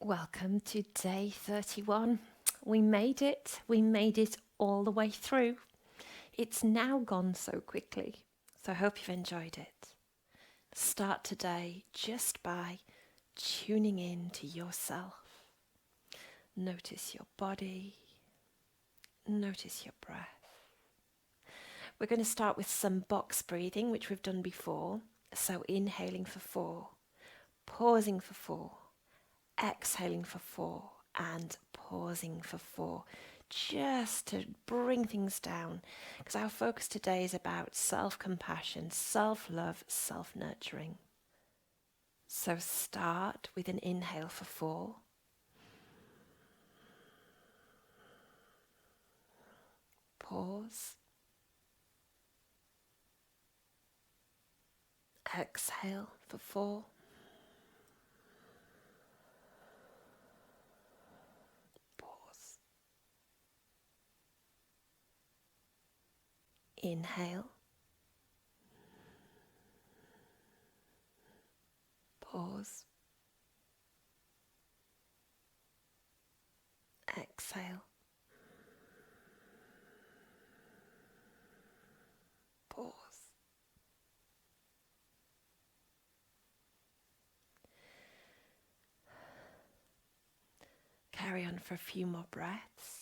Welcome to day 31. We made it. We made it all the way through. It's now gone so quickly, so I hope you've enjoyed it. Start today just by tuning in to yourself. Notice your body. Notice your breath. We're going to start with some box breathing, which we've done before. So inhaling for 4, pausing for 4, exhaling for 4 and pausing for 4, just to bring things down, because our focus today is about self-compassion, self-love, self-nurturing. So start with an inhale for 4, pause, exhale for 4, pause, inhale, pause, exhale, pause. Carry on for a few more breaths.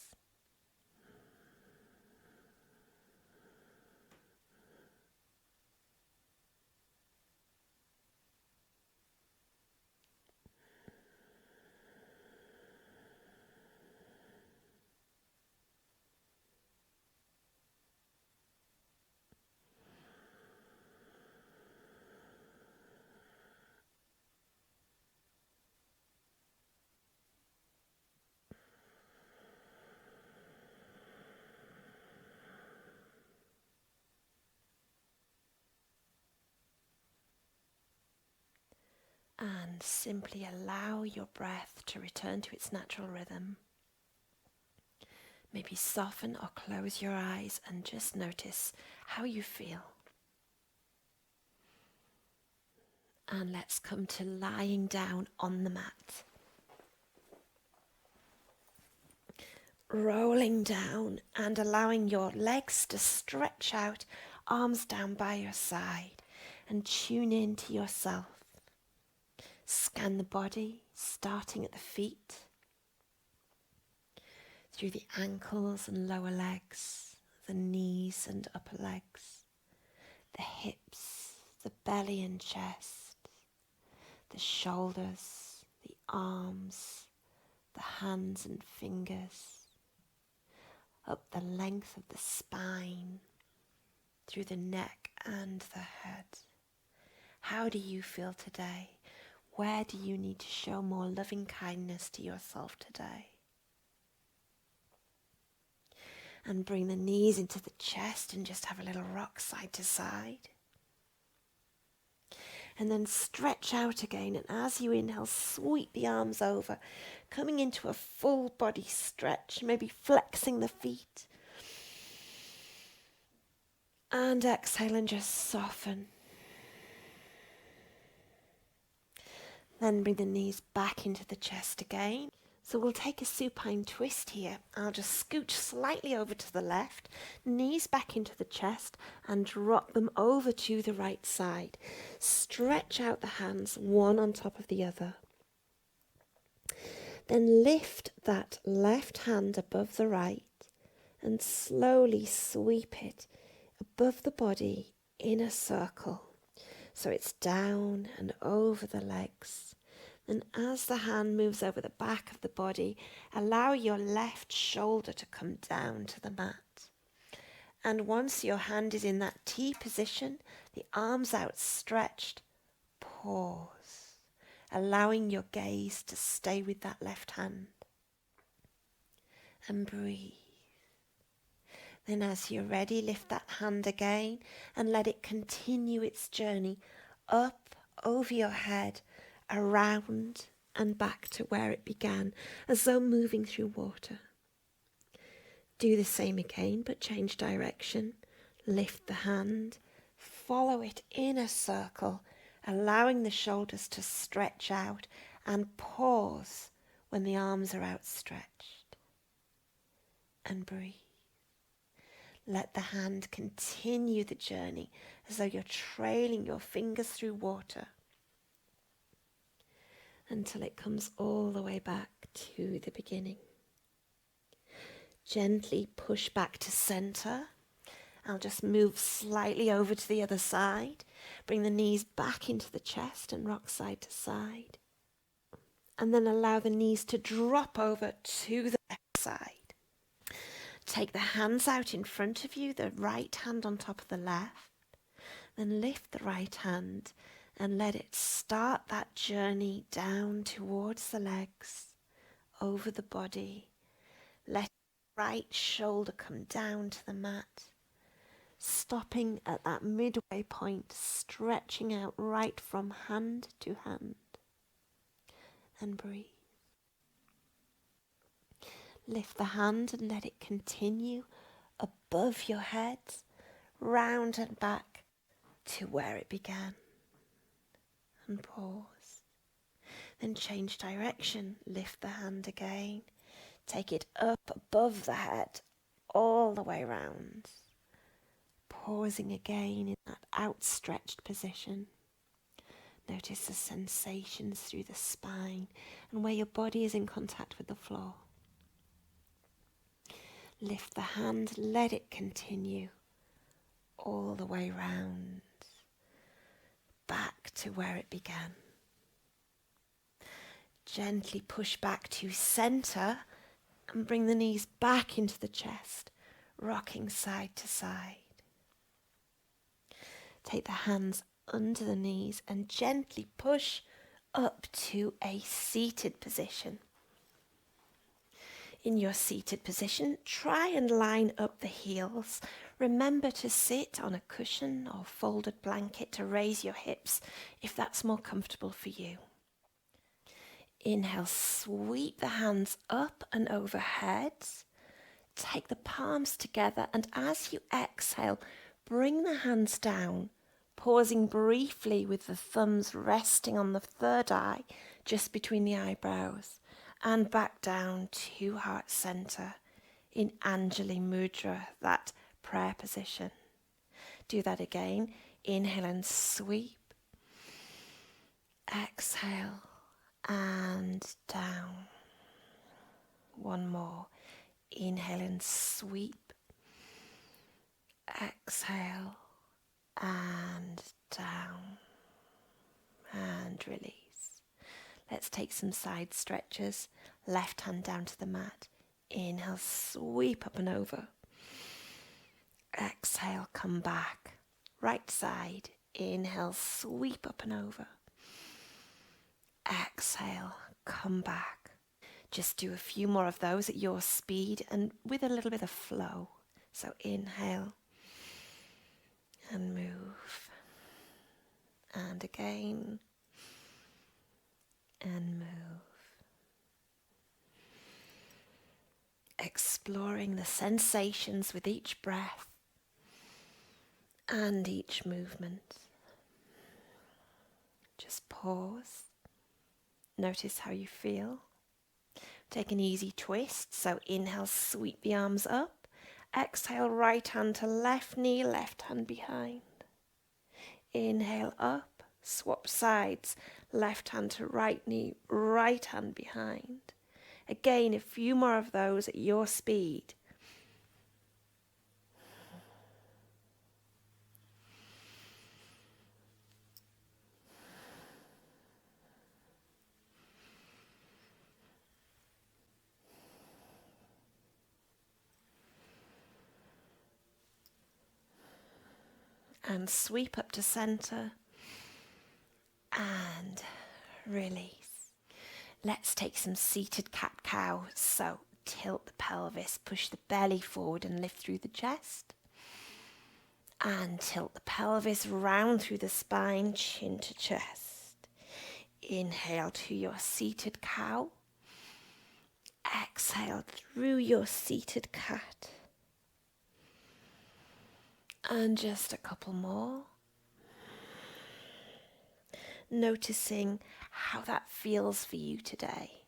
And simply allow your breath to return to its natural rhythm. Maybe soften or close your eyes and just notice how you feel. And let's come to lying down on the mat. Rolling down and allowing your legs to stretch out, arms down by your side, and tune in to yourself. Scan the body, starting at the feet, through the ankles and lower legs, the knees and upper legs, the hips, the belly and chest, the shoulders, the arms, the hands and fingers, up the length of the spine, through the neck and the head. How do you feel today? Where do you need to show more loving kindness to yourself today? And bring the knees into the chest and just have a little rock side to side. And then stretch out again, and as you inhale, sweep the arms over, coming into a full body stretch, maybe flexing the feet. And exhale and just soften. Then bring the knees back into the chest again. So we'll take a supine twist here. I'll just scooch slightly over to the left, knees back into the chest, and drop them over to the right side. Stretch out the hands, one on top of the other. Then lift that left hand above the right and slowly sweep it above the body in a circle. So it's down and over the legs. And as the hand moves over the back of the body, allow your left shoulder to come down to the mat. And once your hand is in that T position, the arms outstretched, pause, allowing your gaze to stay with that left hand. And breathe. Then as you're ready, lift that hand again and let it continue its journey up over your head, around and back to where it began, as though moving through water. Do the same again, but change direction. Lift the hand, follow it in a circle, allowing the shoulders to stretch out, and pause when the arms are outstretched. And breathe. Let the hand continue the journey as though you're trailing your fingers through water until it comes all the way back to the beginning. Gently push back to center. I'll just move slightly over to the other side. Bring the knees back into the chest and rock side to side. And then allow the knees to drop over to the left side. Take the hands out in front of you, the right hand on top of the left. Then lift the right hand and let it start that journey down towards the legs, over the body. Let the right shoulder come down to the mat. Stopping at that midway point, stretching out right from hand to hand. And breathe. Lift the hand and let it continue above your head, round and back to where it began. And pause. Then change direction. Lift the hand again. Take it up above the head, all the way round. Pausing again in that outstretched position. Notice the sensations through the spine and where your body is in contact with the floor. Lift the hand, let it continue all the way round, back to where it began. Gently push back to center and bring the knees back into the chest, rocking side to side. Take the hands under the knees and gently push up to a seated position. In your seated position, try and line up the heels. Remember to sit on a cushion or folded blanket to raise your hips if that's more comfortable for you. Inhale, sweep the hands up and overhead. Take the palms together, and as you exhale, bring the hands down, pausing briefly with the thumbs resting on the third eye just between the eyebrows, and back down to heart center in Anjali Mudra, that prayer position. Do that again. Inhale and sweep. Exhale and down. One more. Inhale and sweep. Exhale and down. And release. Let's take some side stretches. Left hand down to the mat. Inhale, sweep up and over. Exhale, come back. Right side. Inhale, sweep up and over. Exhale, come back. Just do a few more of those at your speed and with a little bit of flow. So inhale and move. And again. And move. Exploring the sensations with each breath and each movement. Just pause. Notice how you feel. Take an easy twist. So inhale, sweep the arms up. Exhale, right hand to left knee, left hand behind. Inhale up, swap sides. Left hand to right knee, right hand behind. Again, a few more of those at your speed. And sweep up to center. And release. Let's take some seated cat-cow. So tilt the pelvis, push the belly forward and lift through the chest. And tilt the pelvis round through the spine, chin to chest. Inhale to your seated cow. Exhale through your seated cat. And just a couple more. Noticing how that feels for you today.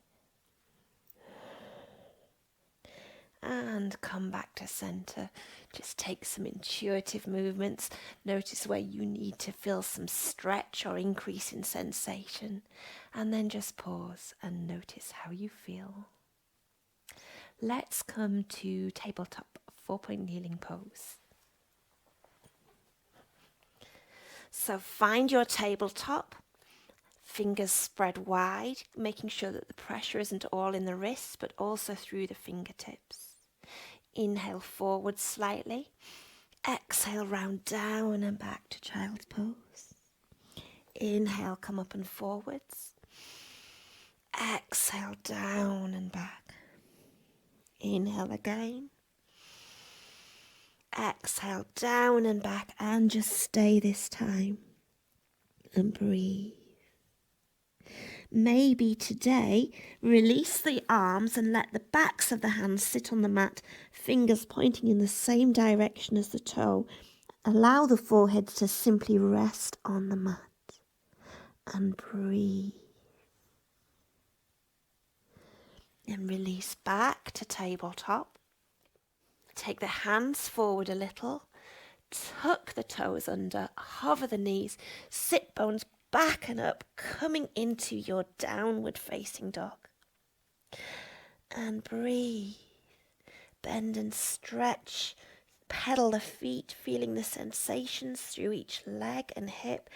and come back to center. Just take some intuitive movements. Notice where you need to feel some stretch or increase in sensation. And then just pause and notice how you feel. Let's come to tabletop 4-point kneeling pose. So find your tabletop, fingers spread wide, making sure that the pressure isn't all in the wrists, but also through the fingertips. Inhale forward slightly. Exhale, round down and back to child's pose. Inhale, come up and forwards. Exhale, down and back. Inhale again. Exhale, down and back, and just stay this time and breathe. Maybe today, release the arms and let the backs of the hands sit on the mat, fingers pointing in the same direction as the toe. Allow the forehead to simply rest on the mat and breathe. And release back to tabletop. Take the hands forward a little, tuck the toes under, hover the knees, sit bones back and up, coming into your downward facing dog. And breathe. Bend and stretch. Pedal the feet, feeling the sensations through each leg and hip,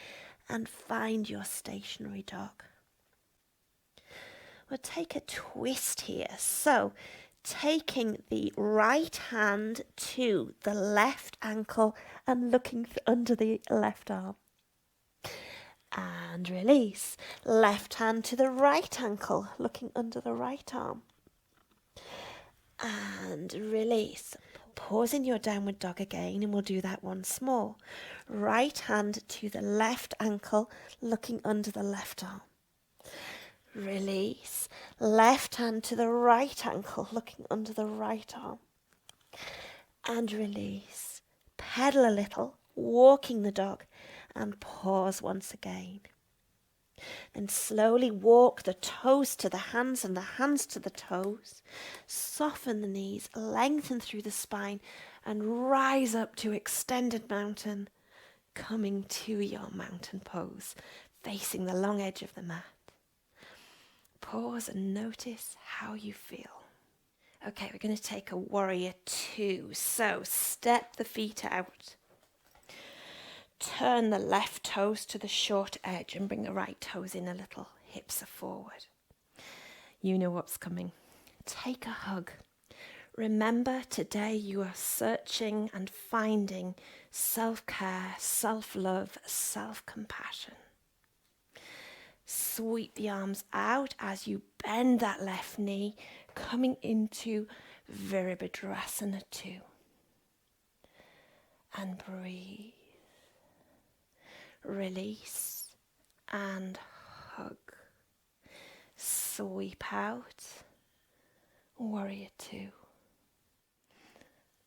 and find your stationary dog. We'll take a twist here. So, taking the right hand to the left ankle and looking under the left arm. And release. Left hand to the right ankle, looking under the right arm. And release. Pause in your downward dog again, and we'll do that once more. Right hand to the left ankle, looking under the left arm. Release. Left hand to the right ankle, looking under the right arm. And release. Pedal a little, walking the dog, and pause once again. Then slowly walk the toes to the hands and the hands to the toes. Soften the knees, lengthen through the spine, and rise up to extended mountain, coming to your mountain pose, facing the long edge of the mat. Pause and notice how you feel. Okay, we're going to take a warrior 2. So step the feet out. Turn the left toes to the short edge and bring the right toes in a little. Hips are forward. You know what's coming. Take a hug. Remember, today you are searching and finding self-care, self-love, self-compassion. Sweep the arms out as you bend that left knee, coming into Virabhadrasana 2. And breathe. Release and hug. Sweep out. Warrior 2.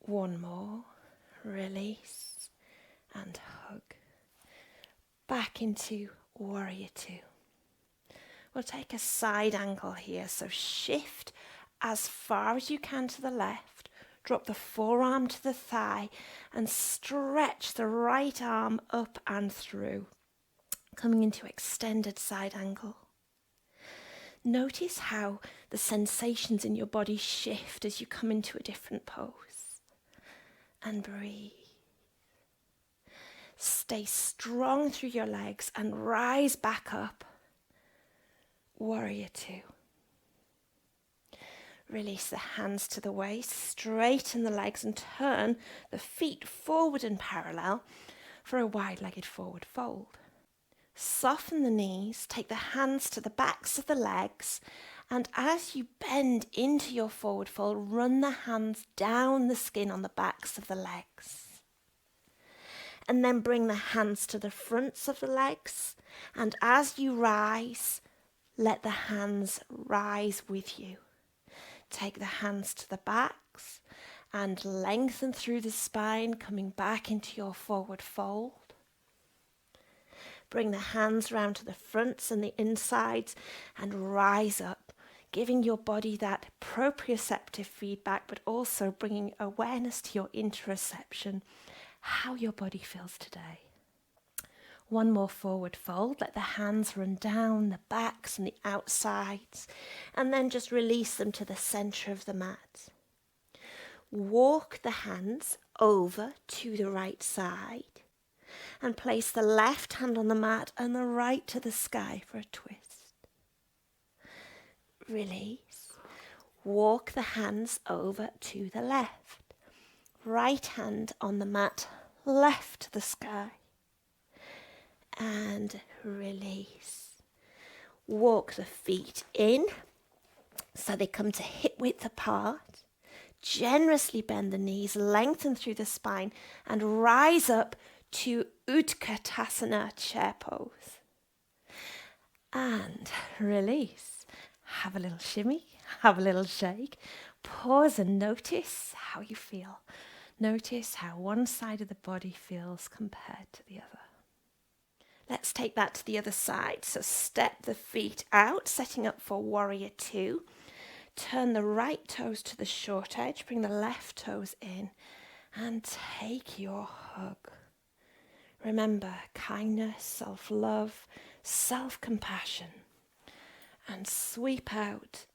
One more. Release and hug. Back into Warrior 2. We'll take a side angle here, so shift as far as you can to the left, drop the forearm to the thigh and stretch the right arm up and through, coming into extended side angle. Notice how the sensations in your body shift as you come into a different pose. And breathe. Stay strong through your legs and rise back up. Warrior 2. Release the hands to the waist, straighten the legs and turn the feet forward and parallel for a wide-legged forward fold. Soften the knees, take the hands to the backs of the legs, and as you bend into your forward fold, run the hands down the skin on the backs of the legs. And then bring the hands to the fronts of the legs, and as you rise, let the hands rise with you. Take the hands to the backs and lengthen through the spine, coming back into your forward fold. Bring the hands round to the fronts and the insides and rise up, giving your body that proprioceptive feedback, but also bringing awareness to your interoception, how your body feels today. One more forward fold, let the hands run down the backs and the outsides, and then just release them to the center of the mat. Walk the hands over to the right side and place the left hand on the mat and the right to the sky for a twist. Release. Walk the hands over to the left. Right hand on the mat, left to the sky. And release. Walk the feet in so they come to hip width apart. Generously bend the knees, lengthen through the spine, and rise up to Utkatasana chair pose. And release. Have a little shimmy, have a little shake. Pause and notice how you feel. Notice how one side of the body feels compared to the other. Let's take that to the other side. So step the feet out, setting up for warrior two. Turn the right toes to the short edge, bring the left toes in, and take your hug. Remember, kindness, self-love, self-compassion, and sweep out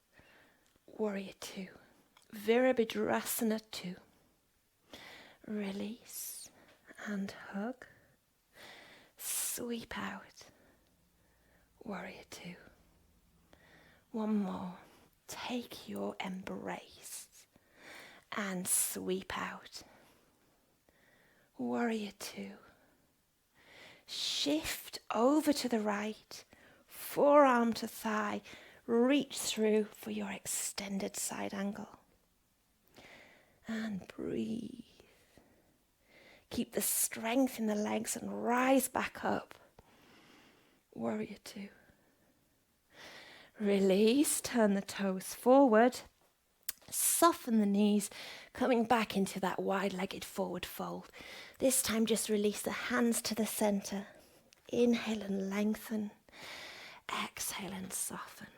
warrior two, Virabhadrasana 2. Release and hug. Sweep out warrior two. One more. Take your embrace and sweep out. Warrior two. Shift over to the right, forearm to thigh, reach through for your extended side angle. And breathe. Keep the strength in the legs and rise back up. Warrior two. Release, turn the toes forward, soften the knees, coming back into that wide-legged forward fold. This time just release the hands to the center. Inhale and lengthen. Exhale and soften.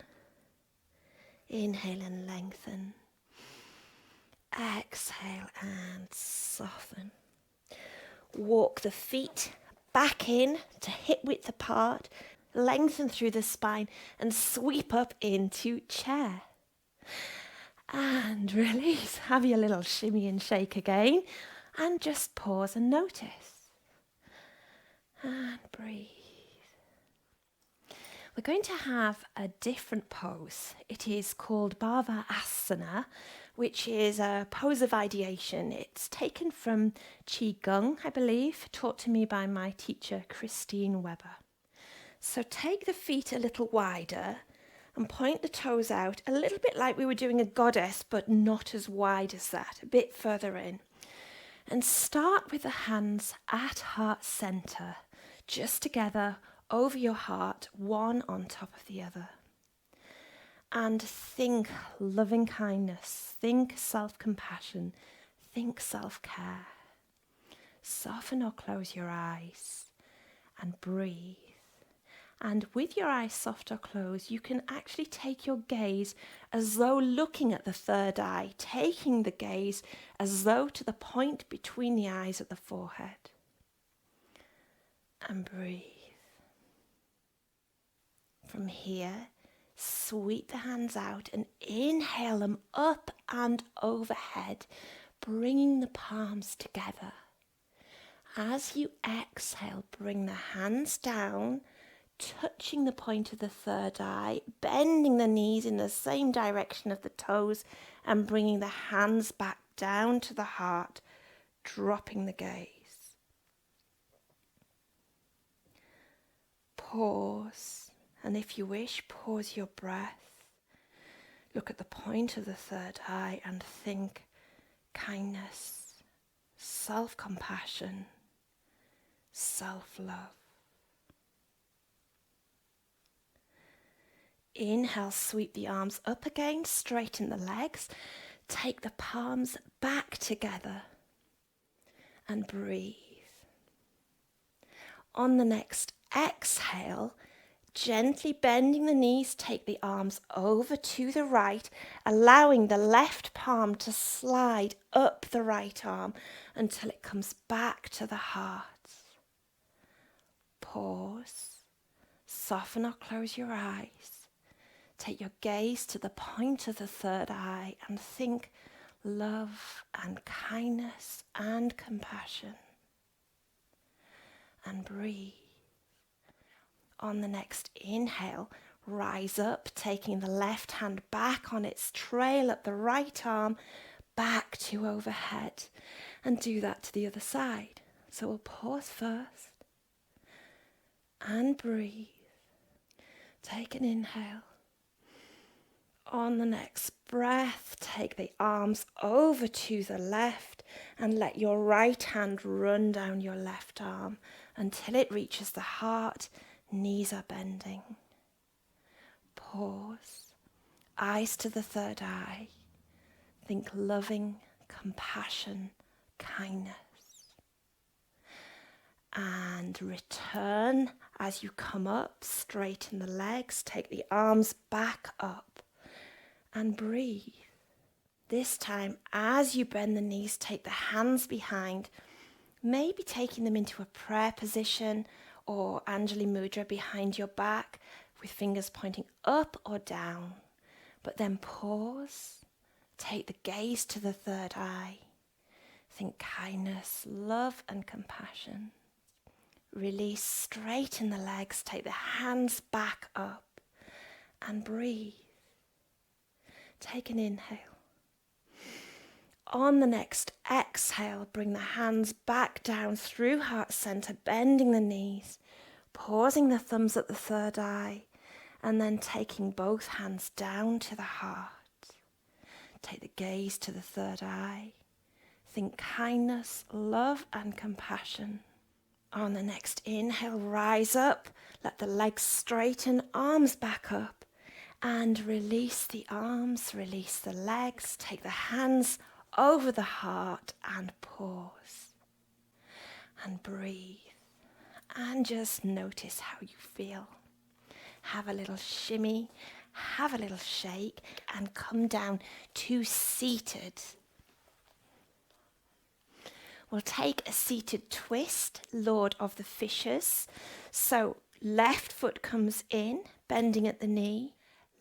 Inhale and lengthen. Exhale and soften. Walk the feet back in to hip width apart. Lengthen through the spine and sweep up into chair. And release. Have your little shimmy and shake again. And just pause and notice. And breathe. We're going to have a different pose. It is called Bhava Asana, which is a pose of ideation. It's taken from Qigong, I believe, taught to me by my teacher, Christine Weber. So take the feet a little wider and point the toes out, a little bit like we were doing a goddess, but not as wide as that, a bit further in. And start with the hands at heart center, just together over your heart, one on top of the other. And think loving kindness, think self-compassion, think self-care. Soften or close your eyes and breathe. And with your eyes soft or closed, you can actually take your gaze as though looking at the third eye, taking the gaze as though to the point between the eyes at the forehead. And breathe. From here, sweep the hands out and inhale them up and overhead, bringing the palms together. As you exhale, bring the hands down, touching the point of the third eye, bending the knees in the same direction of the toes, and bringing the hands back down to the heart, dropping the gaze. Pause, and if you wish, pause your breath. Look at the point of the third eye and think kindness, self-compassion, self-love. Inhale, sweep the arms up again, straighten the legs. Take the palms back together and breathe. On the next exhale, Gently bending the knees, take the arms over to the right, allowing the left palm to slide up the right arm until it comes back to the heart. Pause, soften or close your eyes. Take your gaze to the point of the third eye and think love and kindness and compassion. And breathe. On the next inhale, rise up, taking the left hand back on its trail up the right arm, back to overhead. And do that to the other side. So we'll pause first and breathe. Take an inhale. On the next breath, take the arms over to the left and let your right hand run down your left arm until it reaches the heart. Knees are bending. Pause. Eyes to the third eye. Think loving, compassion, kindness. And return as you come up. Straighten the legs. Take the arms back up. And breathe. This time, as you bend the knees, take the hands behind, maybe taking them into a prayer position or Anjali Mudra behind your back with fingers pointing up or down. But then pause, take the gaze to the third eye. Think kindness, love and compassion. Release, straighten the legs, take the hands back up and breathe. Take an inhale. On the next exhale, bring the hands back down through heart center, bending the knees, pausing the thumbs at the third eye, and then taking both hands down to the heart. Take the gaze to the third eye. Think kindness, love, and compassion. On the next inhale, rise up, let the legs straighten, arms back up, and release the arms, release the legs, take the hands over the heart and pause and breathe and just notice how you feel. Have a little shimmy, have a little shake and come down to seated. We'll take a seated twist, Lord of the Fishes. So left foot comes in, bending at the knee.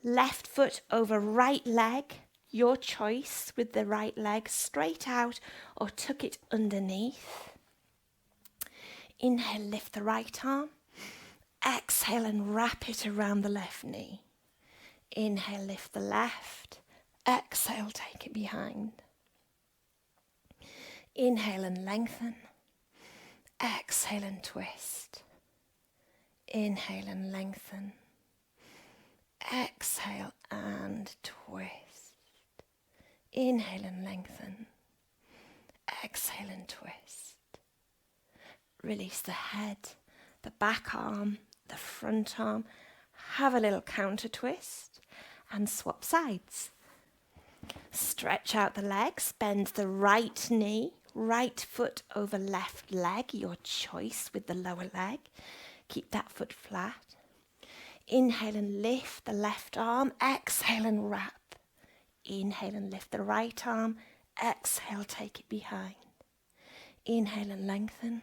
Left foot over right leg, your choice with the right leg straight out or tuck it underneath. Inhale, lift the right arm. Exhale and wrap it around the left knee. Inhale, lift the left. Exhale, take it behind. Inhale and lengthen. Exhale and twist. Inhale and lengthen. Exhale and twist. Inhale and lengthen. Exhale and twist. Release the head, the back arm, the front arm. Have a little counter twist and swap sides. Stretch out the legs, bend the right knee, right foot over left leg, your choice with the lower leg. Keep that foot flat. Inhale and lift the left arm, exhale and wrap. Inhale and lift the right arm, exhale, take it behind. Inhale and lengthen.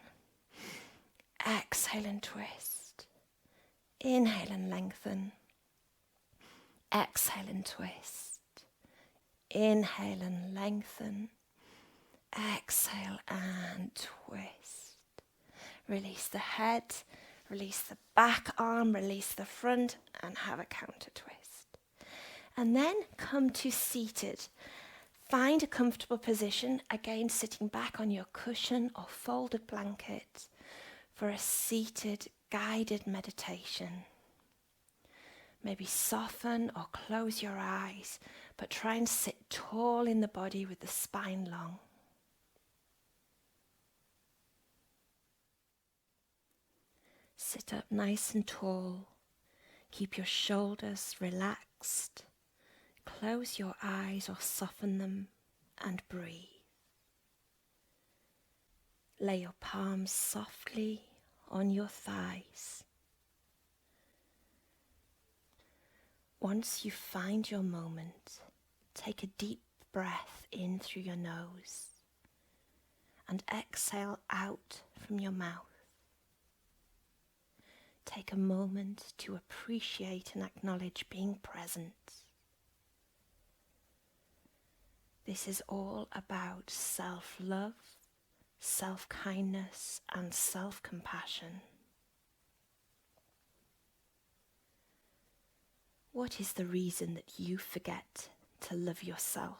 Exhale and twist. Inhale and lengthen. Exhale and twist. Inhale and lengthen. Exhale and twist. Release the head. Release the back arm, release the front, and have a counter twist. And then come to seated. Find a comfortable position, again sitting back on your cushion or folded blanket for a seated guided meditation. Maybe soften or close your eyes, but try and sit tall in the body with the spine long. Sit up nice and tall. Keep your shoulders relaxed. Close your eyes or soften them and breathe. Lay your palms softly on your thighs. Once you find your moment, take a deep breath in through your nose and exhale out from your mouth. Take a moment to appreciate and acknowledge being present. This is all about self-love, self-kindness, and self-compassion. What is the reason that you forget to love yourself?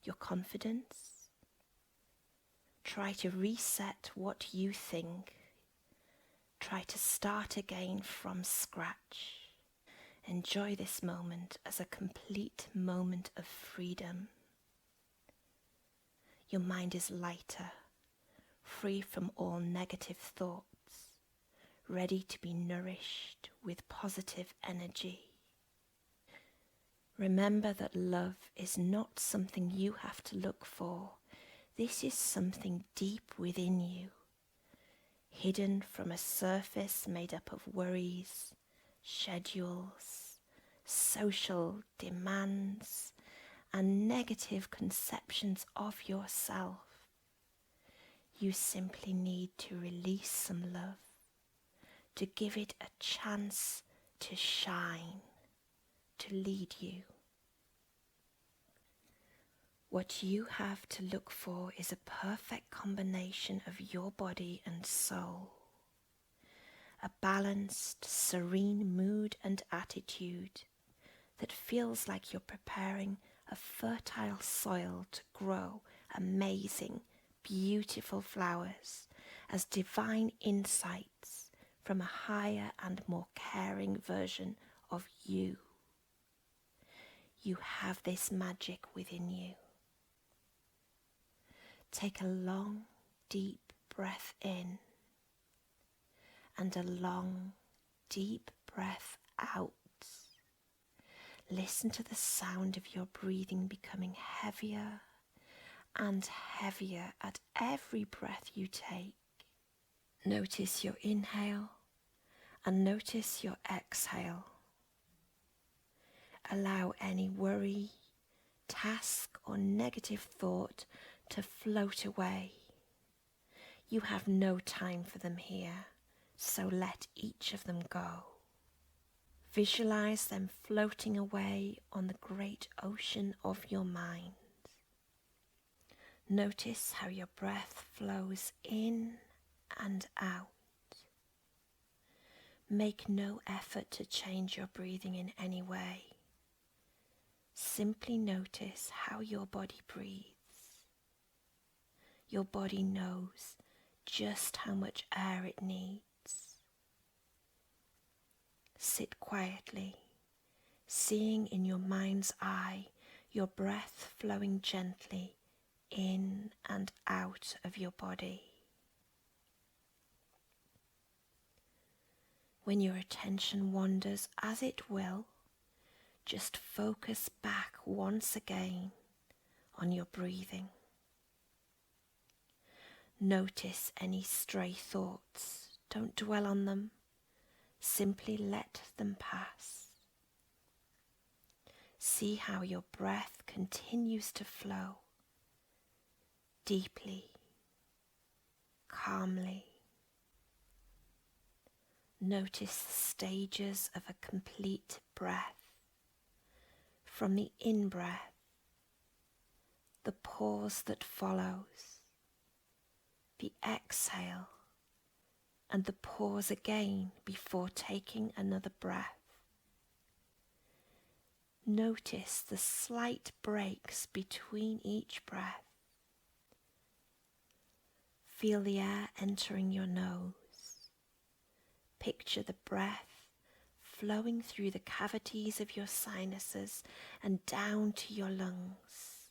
Your confidence? Try to reset what you think. Try to start again from scratch. Enjoy this moment as a complete moment of freedom. Your mind is lighter, free from all negative thoughts, ready to be nourished with positive energy. Remember that love is not something you have to look for. This is something deep within you, hidden from a surface made up of worries, schedules, social demands, and negative conceptions of yourself. You simply need to release some love, to give it a chance to shine, to lead you. What you have to look for is a perfect combination of your body and soul. A balanced, serene mood and attitude that feels like you're preparing a fertile soil to grow amazing, beautiful flowers as divine insights from a higher and more caring version of you. You have this magic within you. Take a long, deep breath in and a long, deep breath out. Listen to the sound of your breathing becoming heavier and heavier at every breath you take. Notice your inhale and notice your exhale. Allow any worry, task, or negative thought to float away. You have no time for them here, so let each of them go. Visualize them floating away on the great ocean of your mind. Notice how your breath flows in and out. Make no effort to change your breathing in any way. Simply notice how your body breathes. Your body knows just how much air it needs. Sit quietly, seeing in your mind's eye your breath flowing gently in and out of your body. When your attention wanders, as it will, just focus back once again on your breathing. Notice any stray thoughts. Don't dwell on them. Simply let them pass. See how your breath continues to flow deeply, calmly. Notice the stages of a complete breath. From the in-breath, the pause that follows, the exhale, and the pause again before taking another breath. Notice the slight breaks between each breath. Feel the air entering your nose. Picture the breath flowing through the cavities of your sinuses and down to your lungs.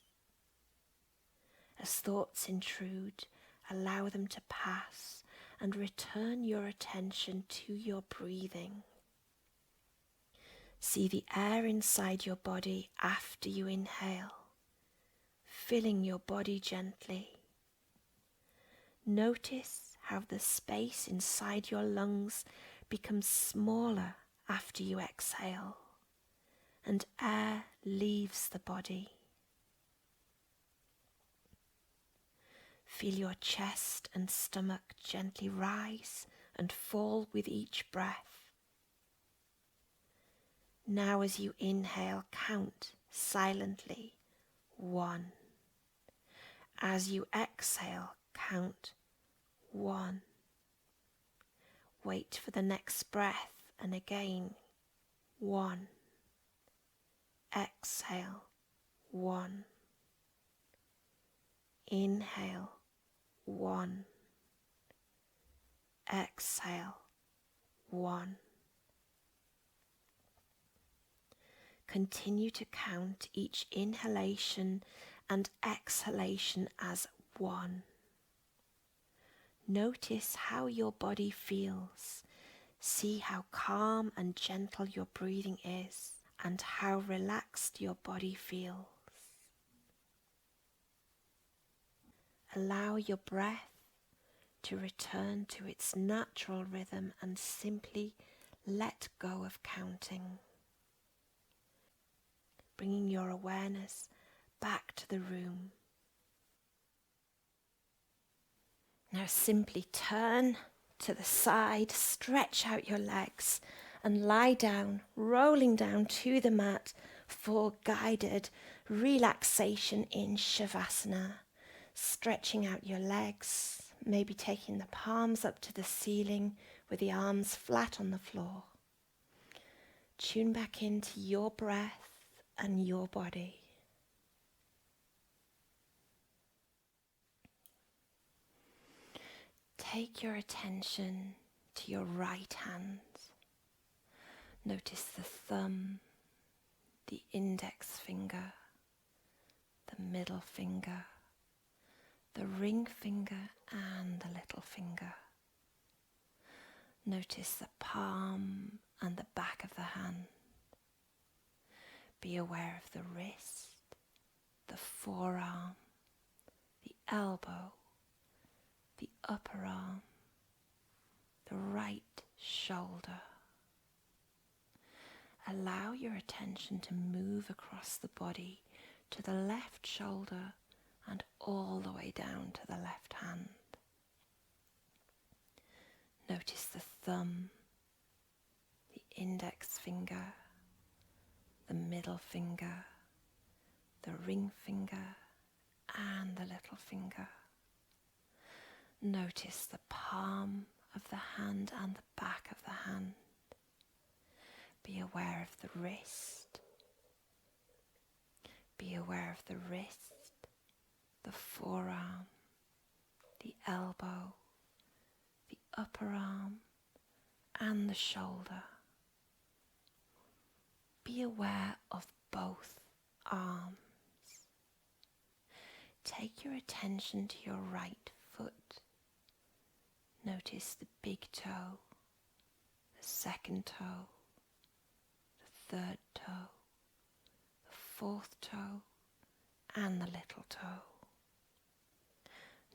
As thoughts intrude, allow them to pass and return your attention to your breathing. See the air inside your body after you inhale, filling your body gently. Notice how the space inside your lungs becomes smaller after you exhale, and air leaves the body. Feel your chest and stomach gently rise and fall with each breath. Now as you inhale, count silently 1. As you exhale, count 1. Wait for the next breath and again 1. Exhale 1. Inhale 1. Exhale 1. Continue to count each inhalation and exhalation as 1. Notice how your body feels. See how calm and gentle your breathing is and how relaxed your body feels. Allow your breath to return to its natural rhythm and simply let go of counting. Bringing your awareness back to the room. Now simply turn to the side, stretch out your legs and lie down, rolling down to the mat for guided relaxation in Shavasana. Stretching out your legs, maybe taking the palms up to the ceiling with the arms flat on the floor. Tune back into your breath and your body. Take your attention to your right hand. Notice the thumb, the index finger, the middle finger, the ring finger and the little finger. Notice the palm and the back of the hand. Be aware of the wrist, the forearm, the elbow, the upper arm, the right shoulder. Allow your attention to move across the body to the left shoulder and all the way down to the left hand. Notice the thumb, the index finger, the middle finger, the ring finger and the little finger. Notice the palm of the hand and the back of the hand. Be aware of the wrist. Be aware of the wrist, the forearm, the elbow, the upper arm and the shoulder. Be aware of both arms. Take your attention to your right foot. Notice the big toe, the second toe, the third toe, the fourth toe and the little toe.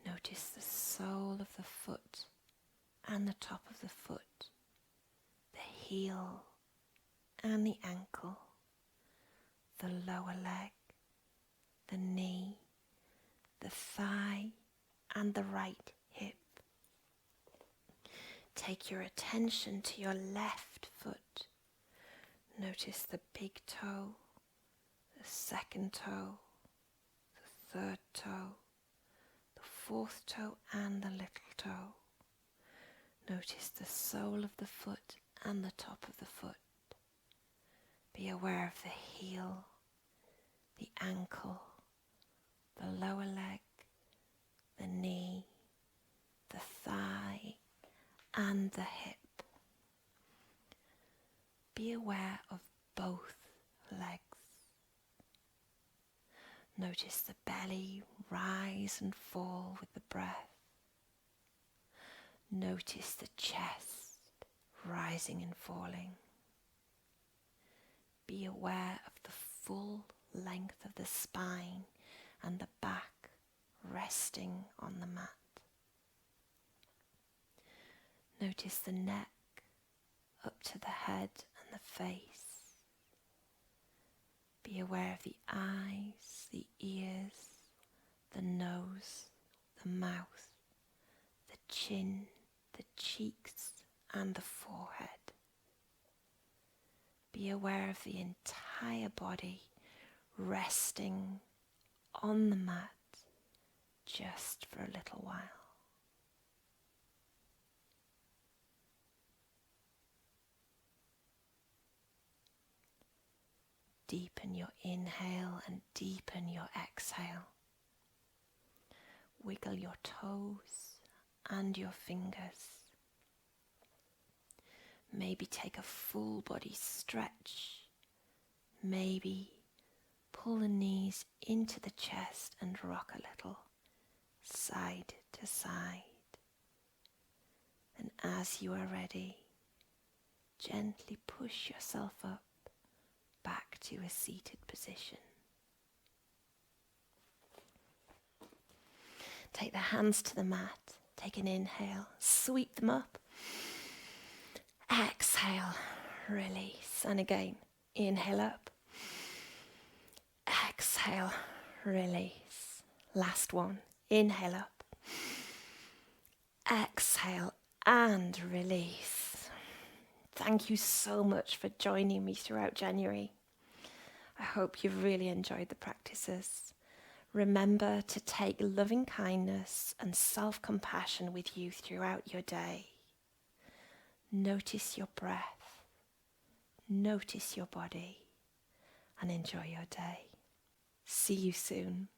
Notice the sole of the foot and the top of the foot, the heel and the ankle, the lower leg, the knee, the thigh and the right hip. Take your attention to your left foot. Notice the big toe, the second toe, the third toe, the fourth toe and the little toe. Notice the sole of the foot and the top of the foot. Be aware of the heel, the ankle, the lower leg, the knee, the thigh and the hip. Be aware of both legs. Notice the belly rise and fall with the breath. Notice the chest rising and falling. Be aware of the full length of the spine and the back resting on the mat. Notice the neck up to the head and the face. Be aware of the eyes, the ears, the nose, the mouth, the chin, the cheeks and the forehead. Be aware of the entire body resting on the mat just for a little while. Deepen your inhale and deepen your exhale. Wiggle your toes and your fingers. Maybe take a full body stretch. Maybe pull the knees into the chest and rock a little, side to side. And as you are ready, gently push yourself up back to a seated position. Take the hands to the mat, take an inhale, sweep them up. Exhale, release, and again, inhale up. Exhale, release. Last one, inhale up. Exhale and release. Thank you so much for joining me throughout January. I hope you've really enjoyed the practices. Remember to take loving kindness and self-compassion with you throughout your day. Notice your breath, notice your body, and enjoy your day. See you soon.